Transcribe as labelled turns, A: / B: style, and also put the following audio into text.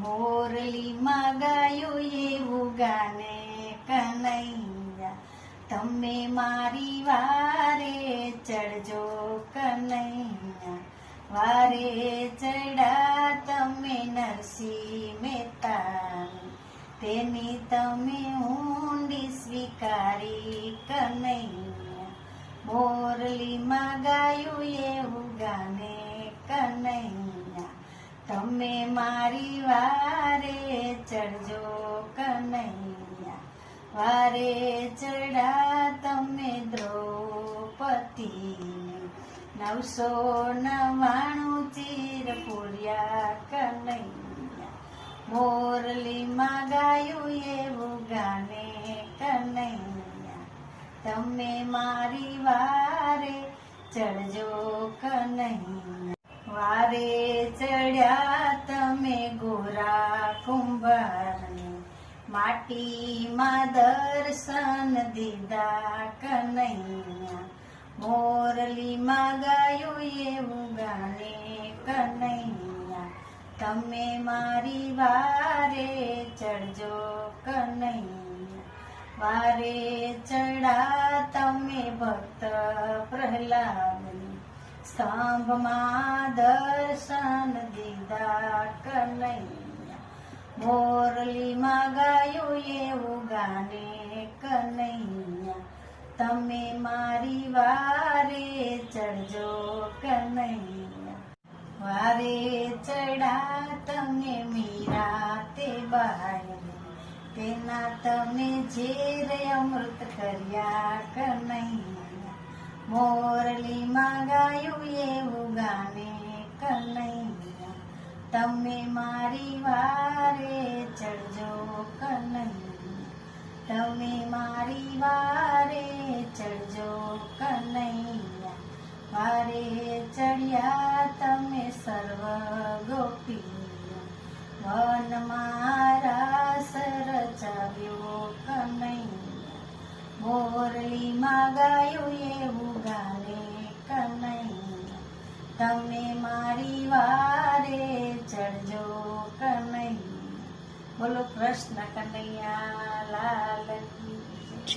A: મોરલીમાં ગાયું એવું ગાને કનૈયા, તમે મારી વારે ચડજો કનૈયા. વારે ચડ્યા તમે નરસિંહ મહેતાની, તેની તમે ઊંડી સ્વીકારી કનૈયા. મોરલીમાં ગાયું એવું ગાને કનૈયા, તમે મારી વારે ચડજો કનૈયા. વારે ચડ્યા તમે દ્રૌપદીને, 999 ચીર પૂર્યા કનૈયા. મોરલીમાં ગાયું એવું ગાને કનૈયા, તમે મારી વારે ચડજો કનૈયા. વારે ચડ્યા તમે ગોરા કુંભારને, માટીમાં દર્શન દીધા કનૈયા. મોરલીમાં ગાયું એવું ગાને કનૈયા, તમે મારી વારે ચડજો કનૈયા. વારે ચડા તમે ભક્ત પ્રહલાદને, સ્તંભમાં દર્શન દીધા કનૈયા. મોરલીમાં ગાયું એવું ગાને કનૈયા, તમે મારી વારે ચડજો કનૈયા. વારે ચડા તમે મીરા તે બાઈને, તેના તમે ઝેર અમૃત કર્યા કનૈયા. મોરલીમાં ગાયું એવું ગાને કનૈયા, તમે મારી વારે ચડજો કનૈયા. તમે મારી વારે ચડજો કનૈયા. વારે ચડ્યા તમે સર્વ ગોપીઓ, વનમાં રાસ રચાવ્યો કનૈયા. મોરલીમાં ગાયું એવું ગાને કનૈયા, તમે મારી વારે ચડજો કનૈયા. બોલો કૃષ્ણ કનૈયા લાલ.